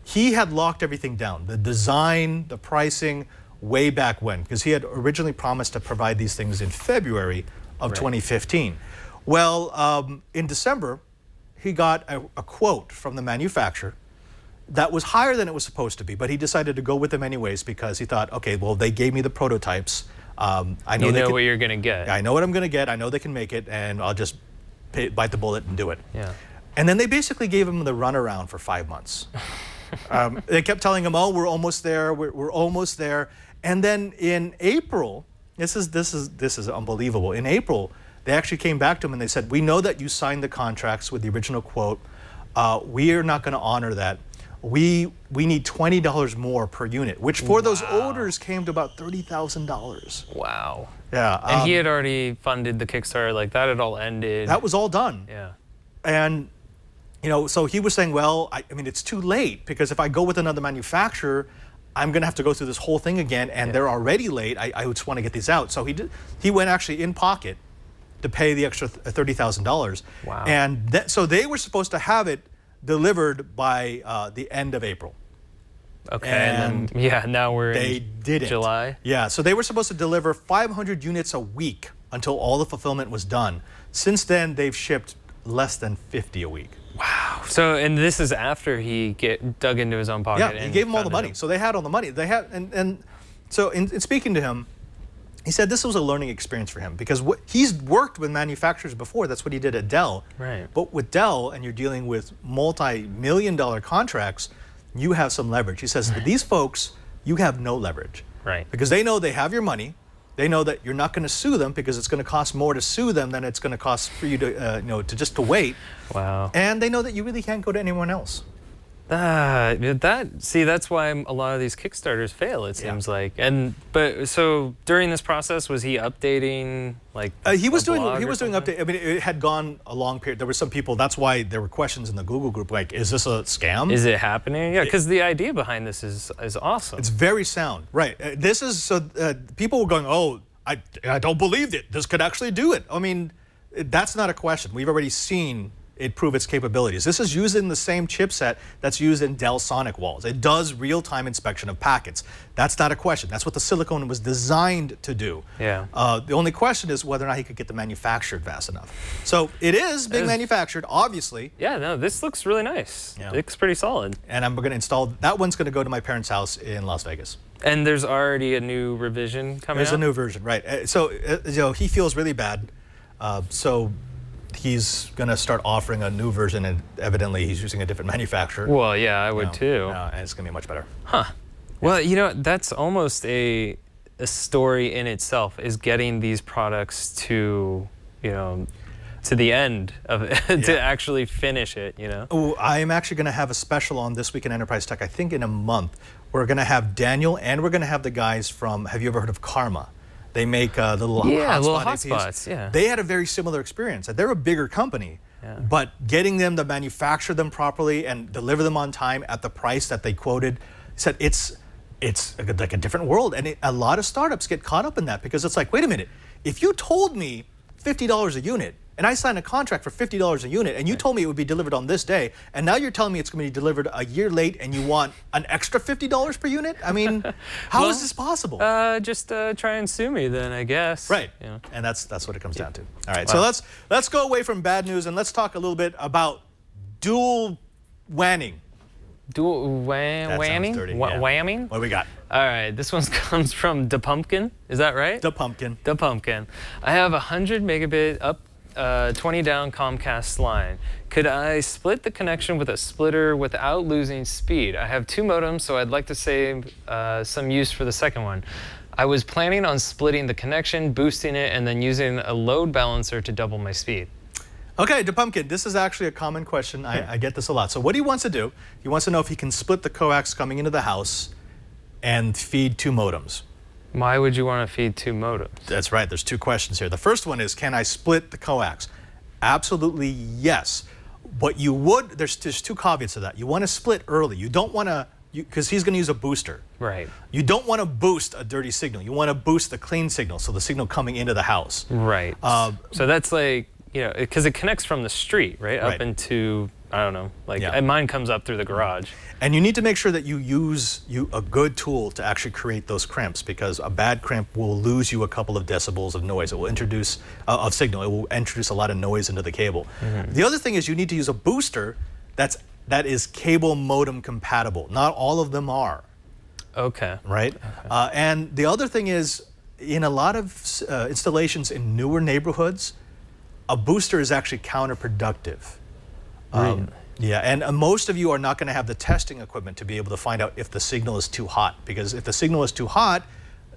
he had locked everything down. The design, the pricing, way back when, because he had originally promised to provide these things in February of 2015. Well, in December, he got a quote from the manufacturer that was higher than it was supposed to be, but he decided to go with them anyways because he thought, okay, well, they gave me the prototypes. I know you know what you're going to get. I know what I'm going to get. I know they can make it, and I'll just bite the bullet and do it. Yeah. And then they basically gave him the runaround for 5 months. They kept telling him, "Oh, we're almost there. We're almost there." And then in April, this is unbelievable. In April, they actually came back to him and they said, "We know that you signed the contracts with the original quote. We are not going to honor that. we need $20 more per unit, which for those orders came to about $30,000. Wow. Yeah. And he had already funded the Kickstarter, like that had all ended. That was all done. Yeah. And, you know, so he was saying, well, I mean, it's too late because if I go with another manufacturer, I'm going to have to go through this whole thing again, and they're already late. I just want to get these out. So he went actually in pocket to pay the extra $30,000. Wow. And so they were supposed to have it delivered by the end of April. Okay, and then, yeah, now we're in July. Yeah, so they were supposed to deliver 500 units a week until all the fulfillment was done. Since then, they've shipped less than 50 a week. Wow. So, and this is after he dug into his own pocket. Yeah, he gave them all the money. So they had all the money. They had, and so in speaking to him, he said this was a learning experience for him because he's worked with manufacturers before. That's what he did at Dell. Right. But with Dell, and you're dealing with multi-million-dollar contracts, you have some leverage. He says, with these folks, you have no leverage. Right. Because they know they have your money. They know that you're not going to sue them because it's going to cost more to sue them than it's going to cost for you to, to wait. Wow. And they know that you really can't go to anyone else. That's why a lot of these Kickstarters fail, it seems like. But so during this process, was he updating like he was doing update. I mean, it had gone a long period. There were some people. That's why there were questions in the Google group like, "Is this a scam? Is it happening?" Yeah, because the idea behind this is awesome. It's very sound, right? This is so people were going, "Oh, I don't believe it. This could actually do it." I mean, that's not a question. We've already seen it prove its capabilities. This is using the same chipset that's used in Dell Sonic walls. It does real-time inspection of packets. That's not a question. That's what the silicone was designed to do. Yeah. The only question is whether or not he could get them manufactured fast enough. So it is being manufactured, obviously. Yeah, no, this looks really nice. Yeah. It looks pretty solid. And I'm going to install, that one's going to go to my parents' house in Las Vegas. And there's already a new revision coming out? There's a new version, right. So he feels really bad. So he's going to start offering a new version, and evidently he's using a different manufacturer. Well, yeah, I would too. And it's going to be much better. Huh. Well, that's almost a story in itself, is getting these products to, to the end of it, to actually finish it, Oh, I'm actually going to have a special on This Week in Enterprise Tech, I think in a month. We're going to have Daniel, and we're going to have the guys from, have you ever heard of Karma? They make the little hotspots. Yeah, they had a very similar experience. They're a bigger company, but getting them to manufacture them properly and deliver them on time at the price that they quoted, said it's like a different world. And a lot of startups get caught up in that because it's like, wait a minute, if you told me $50 a unit, and I signed a contract for $50 a unit, and you told me it would be delivered on this day, and now you're telling me it's going to be delivered a year late, and you want an extra $50 per unit? I mean, how is this possible? Just try and sue me then, I guess. Right, and that's what it comes down to. All right, so let's go away from bad news, and let's talk a little bit about dual whanning. Dual whamming? Whamming? What do we got? All right, this one comes from Da Pumpkin. Is that right? Da Pumpkin. Da Pumpkin. I have a 100 megabit up, 20 down Comcast line. Could I split the connection with a splitter without losing speed? I have 2 modems, so I'd like to save some use for the second one. I was planning on splitting the connection, boosting it, and then using a load balancer to double my speed. Okay, Da Pumpkin, this is actually a common question. I get this a lot. So what he wants to do, he wants to know if he can split the coax coming into the house and feed 2 modems. Why would you want to feed 2 modems? That's right. There's 2 questions here. The first one is, can I split the coax? Absolutely yes. But you would, there's 2 caveats to that. You want to split early. You don't want to, because he's going to use a booster. Right. You don't want to boost a dirty signal. You want to boost the clean signal, so the signal coming into the house. Right. So that's like, because it connects from the street, right? Up into, I don't know, and mine comes up through the garage. And you need to make sure that you use a good tool to actually create those crimps, because a bad crimp will lose you a couple of decibels of noise. It will introduce, of signal, it will introduce a lot of noise into the cable. The other thing is you need to use a booster that is cable modem compatible. Not all of them are. Okay. Right? Okay. And the other thing is, in a lot of installations in newer neighborhoods, a booster is actually counterproductive. Really? Yeah, and most of you are not going to have the testing equipment to be able to find out if the signal is too hot, because if the signal is too hot,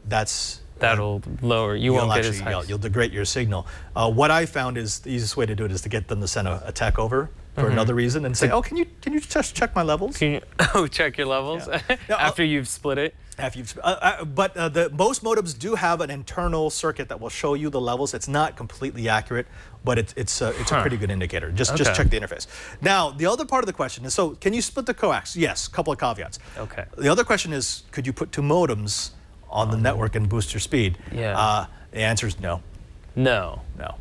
that'll lower. You won't get as high. You'll degrade your signal. What I found is the easiest way to do it is to get them to send a tech over for another reason and say, oh, can you just check my levels? Can you check your levels after you've split it? But most modems do have an internal circuit that will show you the levels. It's not completely accurate, but it's a pretty good indicator. Just check the interface. Now, the other part of the question is, so can you split the coax? Yes, a couple of caveats. Okay. The other question is, could you put 2 modems on the network and boost your speed? Yeah. The answer is no. No. No.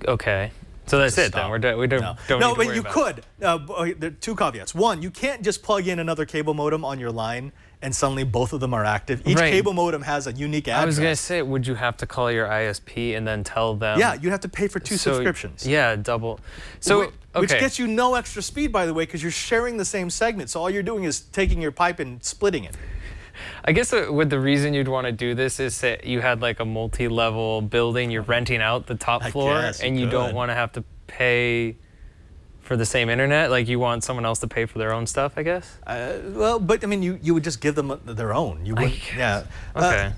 Okay. So that's it then. We don't need to but worry you about could. There are 2 caveats. One, you can't just plug in another cable modem on your line and suddenly both of them are active. Each cable modem has a unique address. I was going to say, would you have to call your ISP and then tell them? Yeah, you'd have to pay for 2 subscriptions. Yeah, double. So, which gets you no extra speed, by the way, because you're sharing the same segment. So all you're doing is taking your pipe and splitting it. I guess the reason you'd want to do this is that you had like a multi-level building, you're renting out the top floor, and you don't want to have to pay for the same internet. Like you want someone else to pay for their own stuff, I guess. Well, but I mean, you would just give them their own. You wouldn't. Yeah. Okay.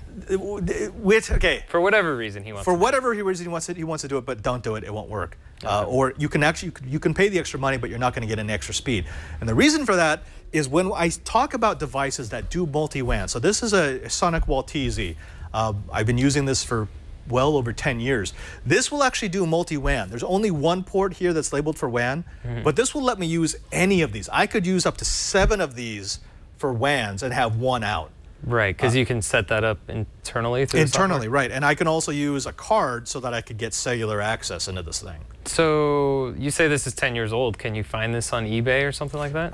For whatever reason he wants. For whatever reason he wants to do it, but don't do it. It won't work. Or you can pay the extra money, but you're not going to get any extra speed. And the reason for that is when I talk about devices that do multi-WAN. So this is a Sonic Wall TZ. I've been using this for well over 10 years. This will actually do multi-WAN. There's only 1 port here that's labeled for WAN, but this will let me use any of these. I could use up to 7 of these for WANs and have 1 out. Right, because you can set that up internally through the software? Right. And I can also use a card so that I could get cellular access into this thing. So you say this is 10 years old. Can you find this on eBay or something like that?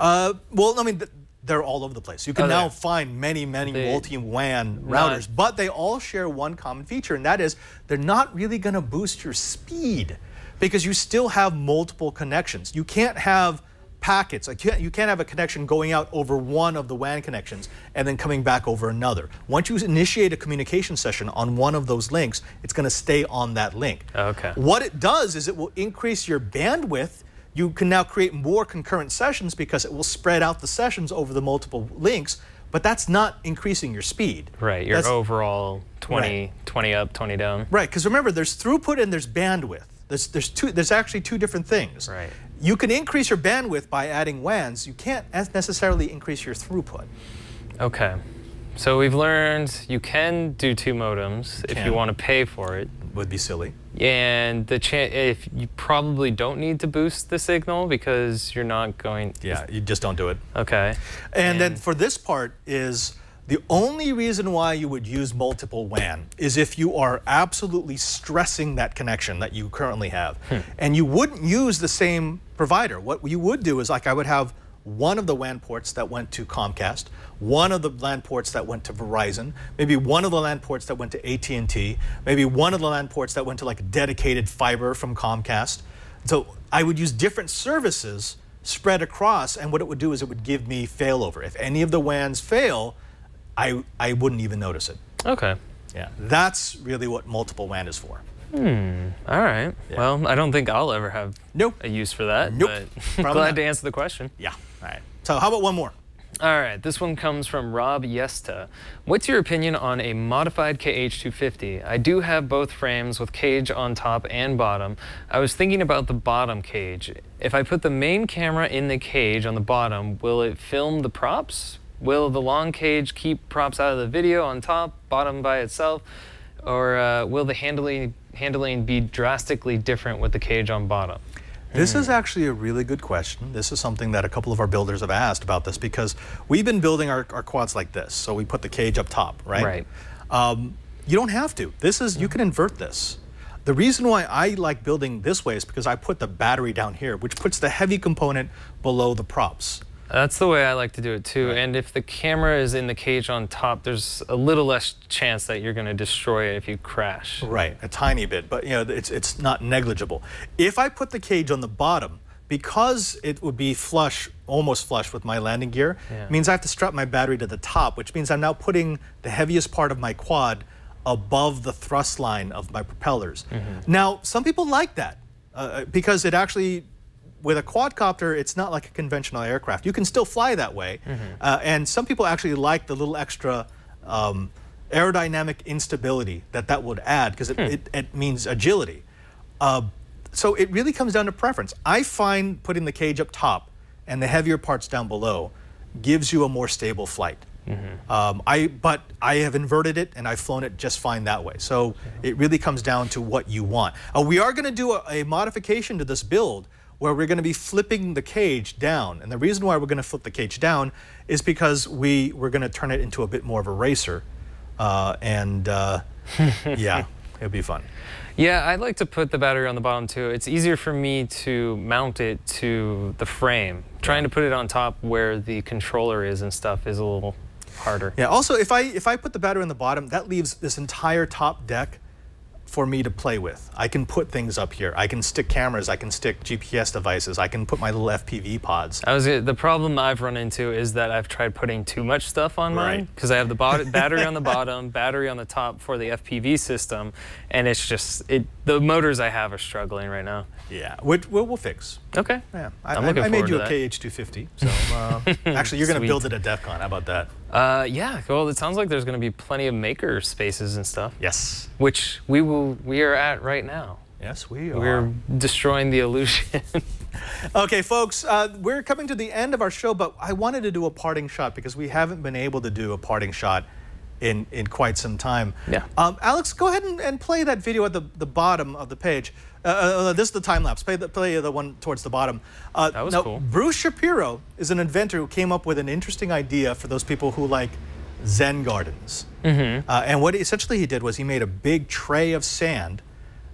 Well, I mean, they're all over the place. You can now find many multi-WAN routers, but they all share one common feature, and that is they're not really going to boost your speed because you still have multiple connections. You can't have packets. You can't have a connection going out over one of the WAN connections and then coming back over another. Once you initiate a communication session on one of those links, it's going to stay on that link. Okay. What it does is it will increase your bandwidth. You can now create more concurrent sessions because it will spread out the sessions over the multiple links, but that's not increasing your speed. Right, your overall 20 up, 20 down. Right, because remember, there's throughput and there's bandwidth. There's actually 2 different things. Right. You can increase your bandwidth by adding WANs. You can't necessarily increase your throughput. Okay. So we've learned you can do 2 modems if you want to pay for it. Would be silly. And if you probably don't need to boost the signal because you're not going. Yeah, you just don't do it. Okay. And then for this part is the only reason why you would use multiple WAN is if you are absolutely stressing that connection that you currently have. And you wouldn't use the same provider. What you would do is like I would have one of the WAN ports that went to Comcast, one of the LAN ports that went to Verizon, maybe one of the LAN ports that went to AT&T, maybe one of the LAN ports that went to like a dedicated fiber from Comcast. So I would use different services spread across, and what it would do is it would give me failover. If any of the WANs fail, I wouldn't even notice it. Okay. Yeah, that's really what multiple WAN is for. All right. Yeah. Well, I don't think I'll ever have a use for that. But glad to answer the question. Yeah. All right. So how about one more? All right. This one comes from Rob Yesta. What's your opinion on a modified KH250? I do have both frames with cage on top and bottom. I was thinking about the bottom cage. If I put the main camera in the cage on the bottom, will it film the props? Will the long cage keep props out of the video on top, bottom by itself? Or will the handling be drastically different with the cage on bottom? This is actually a really good question. This is something that a couple of our builders have asked about this because we've been building our quads like this. So we put the cage up top, right? Right. You don't have to. This is, you can invert this. The reason why I like building this way is because I put the battery down here, which puts the heavy component below the props. That's the way I like to do it too. Right. And if the camera is in the cage on top, there's a little less chance that you're going to destroy it if you crash. Right, a tiny bit, but you know, it's not negligible. If I put the cage on the bottom, because it would be flush, almost flush with my landing gear, means I have to strap my battery to the top, which means I'm now putting the heaviest part of my quad above the thrust line of my propellers. Now, some people like that because it actually, with a quadcopter, it's not like a conventional aircraft. You can still fly that way. And some people actually like the little extra aerodynamic instability that would add because it means agility. So it really comes down to preference. I find putting the cage up top and the heavier parts down below gives you a more stable flight. But I have inverted it and I've flown it just fine that way. So it really comes down to what you want. We are going to do a modification to this build where we're going to be flipping the cage down. And the reason why we're going to flip the cage down is because we're going to turn it into a bit more of a racer. Yeah, it'll be fun. Yeah, I'd like to put the battery on the bottom too. It's easier for me to mount it to the frame. Trying to put it on top where the controller is and stuff is a little harder. Yeah, also if I put the battery on the bottom, that leaves this entire top deck for me to play with. I can put things up here. I can stick cameras, I can stick GPS devices, I can put my little FPV pods. The problem I've run into is that I've tried putting too much stuff on mine because I have the battery on the bottom, battery on the top for the FPV system, and it's just, the motors I have are struggling right now. Yeah, we'll fix. Okay. Yeah, I made you a KH250, so actually you're going to build it at DEF CON. How about that? Yeah, well, it sounds like there's going to be plenty of maker spaces and stuff. Yes. Which we are at right now. Yes, we are. We're destroying the illusion. Okay, folks, we're coming to the end of our show, but I wanted to do a parting shot because we haven't been able to do a parting shot in quite some time. Yeah. Alex, go ahead and play that video at the bottom of the page. This is the time lapse. Play the one towards the bottom. That was cool. Bruce Shapiro is an inventor who came up with an interesting idea for those people who like Zen gardens. And what essentially he did was he made a big tray of sand,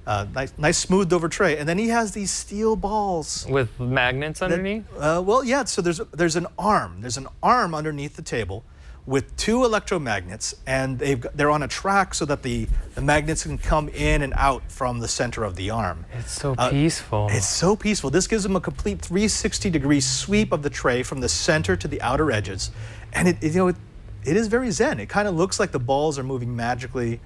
nice smoothed over tray, and then he has these steel balls With magnets underneath? Well, yeah. So there's an arm. There's an arm underneath the table with 2 electromagnets, and they're on a track so that the magnets can come in and out from the center of the arm. It's so peaceful. It's so peaceful. This gives them a complete 360-degree sweep of the tray from the center to the outer edges, and it is very zen. It kind of looks like the balls are moving magically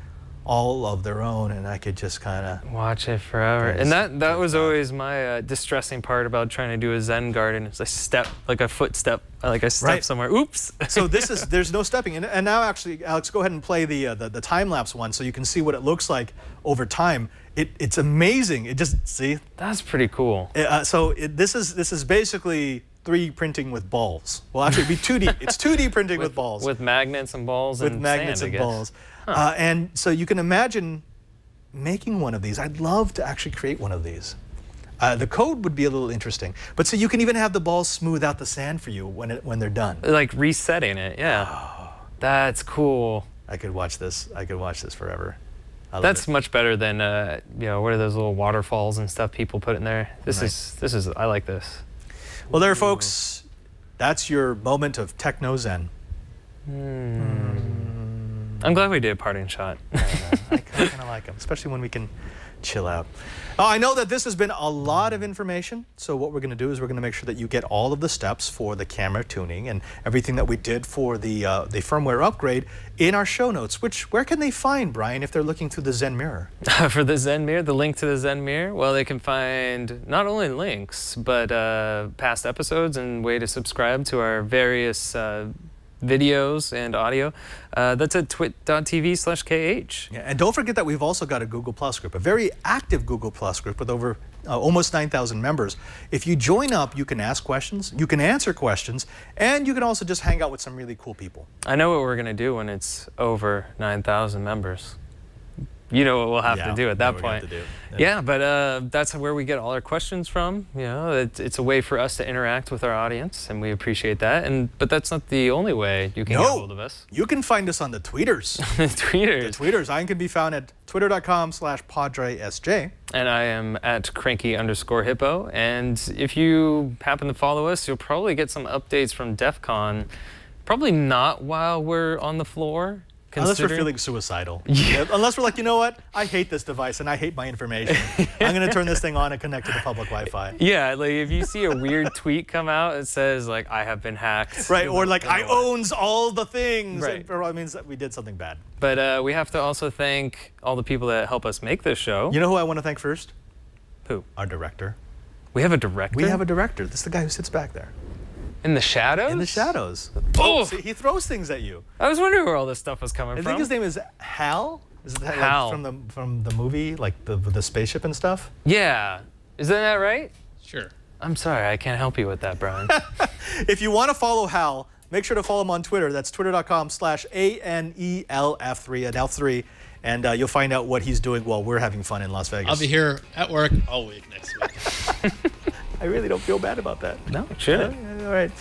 all of their own, and I could just kind of watch it forever. And that was always my distressing part about trying to do a Zen garden. It's a step, like a footstep, like I step somewhere. Oops. So there's no stepping. And now actually, Alex, go ahead and play the time lapse one so you can see what it looks like over time. It's amazing. It just see. That's pretty cool. This is basically 3D printing with balls. Well, actually, it'd be 2D. It's 2D printing with balls. With magnets and balls and magnets sand, and balls. And so you can imagine making one of these. I'd love to actually create one of these. The code would be a little interesting. But so you can even have the balls smooth out the sand for you when they're done. Like resetting it, yeah. Oh. That's cool. I could watch this. I could watch this forever. That's much better than what are those little waterfalls and stuff people put in there? This is I like this. Well, there, folks. That's your moment of techno zen. I'm glad we did a parting shot. I kind of like them, especially when we can chill out. I know that this has been a lot of information, so what we're going to do is we're going to make sure that you get all of the steps for the camera tuning and everything that we did for the firmware upgrade in our show notes. Where can they find, Brian, if they're looking through the Zen Mirror? For the Zen Mirror, the link to the Zen Mirror, well, they can find not only links, but past episodes and way to subscribe to our various videos and audio. That's at twit.tv/KH. Yeah, and don't forget that we've also got a Google Plus group, a very active Google Plus group with over almost 9,000 members. If you join up, you can ask questions, you can answer questions, and you can also just hang out with some really cool people. I know what we're going to do when it's over 9,000 members. You know what we'll have to do at that point. Yeah, but that's where we get all our questions from. You know, it's a way for us to interact with our audience, and we appreciate that. But that's not the only way you can get a hold of us. You can find us on the tweeters. The tweeters. I can be found at twitter.com/PadreSJ. And I am at cranky_hippo. And if you happen to follow us, you'll probably get some updates from DEF CON. Probably not while we're on the floor. Unless we're feeling suicidal. Yeah. Unless we're like, you know what? I hate this device and I hate my information. I'm going to turn this thing on and connect to the public Wi-Fi. Yeah, like if you see a weird tweet come out, it says like, I have been hacked. Right, or like, I owns all the things. Right. It probably means that we did something bad. But we have to also thank all the people that help us make this show. You know who I want to thank first? Who? Our director. We have a director? We have a director. This is the guy who sits back there. In the shadows? In the shadows. Oh! See, he throws things at you. I was wondering where all this stuff was coming from. I think his name is Hal. Is that Hal. Like from the movie, like the spaceship and stuff? Yeah. Isn't that right? Sure. I'm sorry, I can't help you with that, Brian. If you want to follow Hal, make sure to follow him on Twitter. That's twitter.com/ANELF3, an L3. And you'll find out what he's doing while we're having fun in Las Vegas. I'll be here at work all week next week. I really don't feel bad about that. No, shouldn't. All right.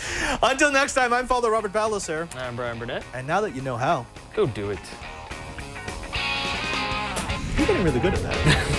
Until next time, I'm Father Robert Ballecer. I'm Brian Burnett. And now that you know how, Go do it. you're getting really good at that.